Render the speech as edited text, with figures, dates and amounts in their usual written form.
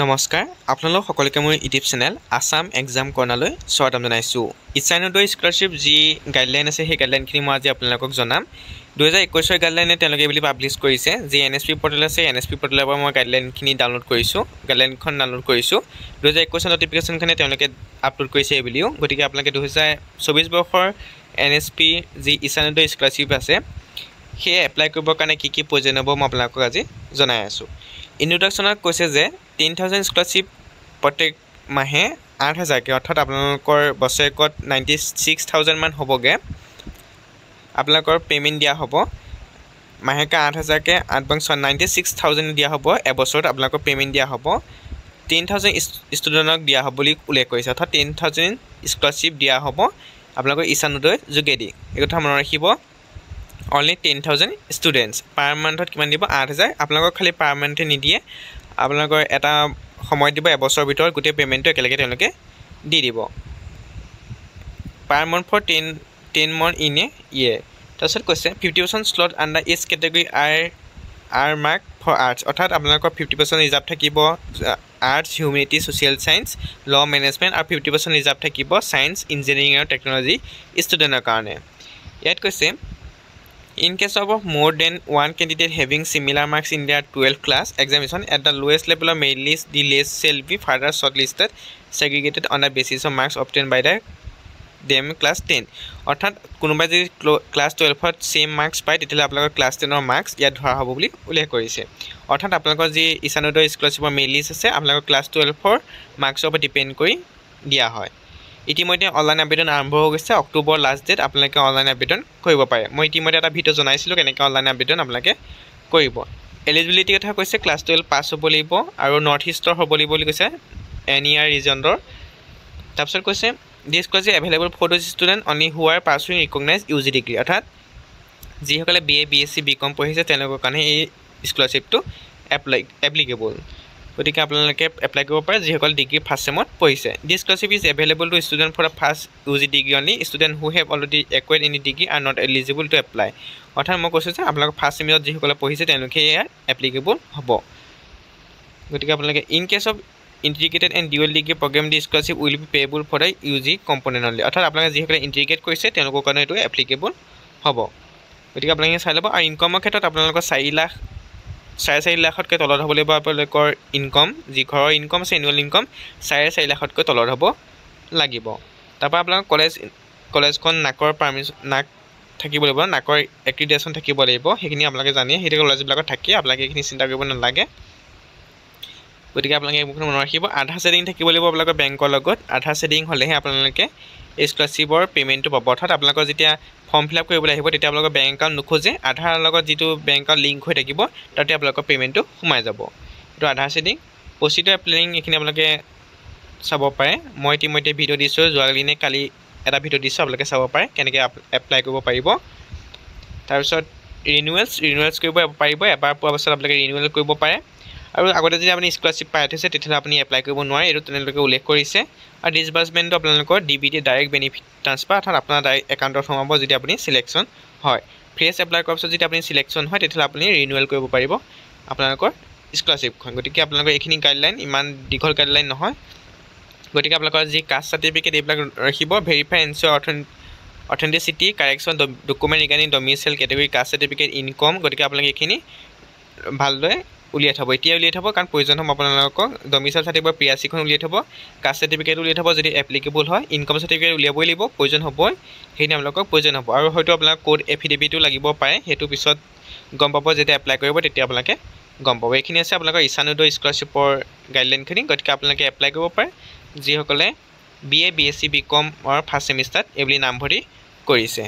নমস্কাৰ আপোনালোক সকলোকে মোৰ ইউটিউব চেনেল আসাম এক্সাম কৰ্ণাৰলৈ স্বাগতম জনাইছোঁ। ইচ্ছানুদয় স্কলাৰশ্বিপ যি গাইডলাইন আছে সেই গাইডলাইনখিনি মই আজি আপোনালোকক জনাম। 2021 গাইডলাইনে তেওঁলোকে বুলি পাব্লিছ কৰিছে যি NSP পৰ্টেল আছে NSP পৰ্টেলৰ পৰা মই গাইডলাইনখিনি ডাউনলোড কৰিছোঁ। গাইডলাইনখন ডাউনলোড কৰিছোঁ 2021 নটিফিকেশ্যনখনে তেওঁলোকে আপলোড কৰিছে এই বুলিও। গতিকে আপোনালোকে 2024 বৰ্ষৰ NSP যি ইচ্ছানুদয় স্কলাৰশ্বিপ আছে সেই এপ্লাই কৰিবৰ কাৰণে কি কি প্ৰয়োজন হ'ব মই আপোনালোকক আজি জনাই আছোঁ। ইন্ট্ৰডাকশ্যনত কৈছে যে 10,000 স্কলাৰশ্বিপ প্ৰত্যেক মাহে 8,000কে অৰ্থাৎ আপোনালোকৰ বছৰেকত 96,000 মান হ'বগে আপোনালোকৰ পেমেণ্ট দিয়া হ'ব। মাহেকে 8,000কে 96,000 দিয়া হ'ব। এবছৰত আপোনালোকৰ পেমেণ্ট দিয়া হ'ব। 10,000 ষ্টুডেণ্টক দিয়া হ'ব বুলি উল্লেখ কৰিছে অৰ্থাৎ 10,000 স্কলাৰশ্বিপ দিয়া হ'ব আপোনালোকৰ ইচ্ছানুদয় যোগেদি। এই কথা মনত ৰাখিব। অনলি 10,000 ষ্টুডেণ্টছ পাৰ মান্থত কিমান দিব 8,000। আপোনালোকক খালি পাৰ মান্থে নিদিয়ে, আপোনালোকৰ এটা সময় দিব এবছৰৰ ভিতৰত গোটেই পে'মেণ্টটো একেলগে তেওঁলোকে দি দিব। Per month for 10 month in a year. তাৰপিছত কৈছে 50% স্লট আণ্ডাৰ ইচ কেটেগৰী আৰ মাৰ্ক ফৰ আৰ্টছ অৰ্থাৎ আপোনালোকৰ 50% ৰিজাৰ্ভ থাকিব arts, humanity, social science, law' management আৰু 50% ৰিজাৰ্ভ থাকিব ছায়েন্স, ইঞ্জিনিয়াৰিং আৰু টেকন'লজি ষ্টুডেণ্টৰ কাৰণে। ইয়াত কৈছে in case of more than one candidate having similar marks in their 12th class examination at the lowest level of merit list, the list shall be further shortlisted, segregated on the basis of marks obtained by them class 10 অৰ্থাৎ কোনোবাই যদি class 12ত same marks পায় তেতিয়াহ'লে আপোনালোকৰ class 10ৰ marks ইয়াত ধৰা হ'ব বুলি উল্লেখ কৰিছে। অৰ্থাৎ আপোনালোকৰ যি ইচ্ছানুদয় স্কলাৰশ্বিপৰ মেৰিট লিষ্ট আছে আপোনালোকৰ ক্লাছ 12ৰ মাৰ্কছৰ ওপৰত ডিপেণ্ড কৰি দিয়া হয়। ইতিমধ্যে অনলাইন আবেদন আৰম্ভ হৈ গৈছে। অক্টোবৰ লাষ্ট ডেট আপোনালোকে অনলাইন আবেদন কৰিব পাৰে। মই ইতিমধ্যে এটা ভিডিঅ' জনাইছিলোঁ কেনেকৈ অনলাইন আবেদন আপোনালোকে কৰিব। এলিজিবিলিটিৰ কথা কৈছে ক্লাছ 12 পাছ হ'ব লাগিব আৰু নৰ্থ ইষ্টৰ হ'ব লাগিব বুলি কৈছে NER ৰিজনৰ। তাৰপিছত কৈছে this scholarship available for those student only who are pursuing recognise UG degree অৰ্থাৎ যিসকলে BA BSc BCom পঢ়িছে তেওঁলোকৰ কাৰণে এই স্কলাৰশ্বিপটো এপ্লিকেবল। গতিকে আপোনালোকে এপ্লাই কৰিব পাৰে যিসকল ডিগ্ৰী ফাৰ্ষ্ট ছেমত পঢ়িছে। This scholarship is available to student for the first UG degree only. Student who have already acquired any degree are not eligible to apply অৰ্থাৎ মই কৈছোঁ যে আপোনালোকৰ ফাৰ্ষ্ট ছেমিষ্টাৰত যিসকলে পঢ়িছে তেওঁলোকে ইয়াত এপ্লিকেবল হ'ব। গতিকে আপোনালোকে in case of integrated and dual degree programme the scholarship will be payable for the UG component only অৰ্থাৎ আপোনালোকে যিসকলে ইণ্টিগ্ৰেট কৰিছে তেওঁলোকৰ কাৰণে এইটো এপ্লিকেবল হ'ব। গতিকে আপোনালোকে চাই ল'ব। আৰু ইনকামৰ ক্ষেত্ৰত আপোনালোকৰ 4,5 লাখতকৈ তলত হ'ব লাগিব আপোনালোকৰ ইনকম। যি ঘৰৰ ইনকম আছে এনুৱেল ইনকম 4,5 লাখতকৈ তলত হ'ব লাগিব। তাৰপৰা আপোনালোকৰ কলেজখন নাকৰ নাক থাকিব লাগিব, নাকৰ এক্ৰিডিটেশ্যন থাকিব লাগিব। সেইখিনি আপোনালোকে জানে, সেইটো কলেজবিলাকত থাকে, আপোনালোকে এইখিনি চিন্তা কৰিব নালাগে। গতিকে আপোনালোকে এইবোৰ মনত ৰাখিব। আধাৰ শ্বেডিং থাকিব লাগিব আপোনালোকৰ বেংকৰ লগত। আধাৰ শ্বেডিং হ'লেহে আপোনালোকে এই স্কলাৰশ্বিপৰ পে'মেণ্টটো পাব। অৰ্থাৎ আপোনালোকৰ যেতিয়া ফৰ্ম ফিল আপ কৰিবলৈ আহিব তেতিয়া আপোনালোকৰ বেংক একাউণ্ট নোখোজে, আধাৰৰ লগত যিটো বেংক একাউণ্ট লিংক হৈ থাকিব তাতে আপোনালোকৰ পে'মেণ্টটো সোমাই যাব। এইটো আধাৰ শ্বেডিং। প্ৰচিডিউৰ এপ্লাইং এইখিনি আপোনালোকে চাব পাৰে। মই ইতিমধ্যে ভিডিঅ' দিছোঁ, যোৱাকালি কালি এটা ভিডিঅ' দিছোঁ, আপোনালোকে চাব পাৰে কেনেকৈ এপ্লাই কৰিব পাৰিব। তাৰপিছত ৰিনুৱেলছ কৰিব পাৰিব। এবাৰ পোৱাৰ পাছত আপোনালোকে ৰিনুৱেল কৰিব পাৰে। আৰু আগতে যদি আপুনি স্কলাৰশ্বিপ পাই থৈছে তেতিয়াহ'লে আপুনি এপ্লাই কৰিব নোৱাৰে, এইটো তেওঁলোকে উল্লেখ কৰিছে। আৰু ডিছবাৰ্চমেণ্টটো আপোনালোকৰ DBT ডাইৰেক্ট বেনিফিট ট্ৰান্সফাৰ অৰ্থাৎ আপোনাৰ ডাইৰেক্ট একাউণ্টত সোমাব যদি আপুনি চিলেকশ্যন হয়। ফ্ৰেছ এপ্লাই কৰাৰ পিছত যদি আপুনি চিলেকশ্যন হয় তেতিয়াহ'লে আপুনি ৰিনুৱেল কৰিব পাৰিব আপোনালোকৰ স্কলাৰশ্বিপখন। গতিকে আপোনালোকৰ এইখিনি গাইডলাইন ইমান দীঘল গাইডলাইন নহয়। গতিকে আপোনালোকৰ যি কাষ্ট চাৰ্টিফিকেট এইবিলাক ৰাখিব। Verify ensure authenticity correction document regarding domicile category caste certificate income. গতিকে আপোনালোকে এইখিনি ভালদৰে উলিয়াই থ'ব। এতিয়া উলিয়াই থ'ব কাৰণ প্ৰয়োজন হ'ব আপোনালোকক। ডমিচাইল চাৰ্টিফিকেট PRCখন উলিয়াই থ'ব, কাষ্ট চাৰ্টিফিকেট উলিয়াই থ'ব যদি এপ্লিকেবল হয়, ইনকম চাৰ্টিফিকেট উলিয়াবই লাগিব, প্ৰয়োজন হ'বই, সেইখিনি আপোনালোকক প্ৰয়োজন হ'ব। আৰু হয়তো আপোনালোকৰ কোড এফিডেভিটো লাগিব পাৰে, সেইটো পিছত গম পাব যেতিয়া এপ্লাই কৰিব তেতিয়া আপোনালোকে গম পাব। এইখিনি আছে আপোনালোকৰ ইচ্ছানুদয় স্কলাৰশ্বিপৰ গাইডলাইনখিনি। গতিকে আপোনালোকে এপ্লাই কৰিব পাৰে যিসকলে BA BSc BCom ফাৰ্ষ্ট ছেমিষ্টাৰত এইবুলি নামভৰ্তি কৰিছে।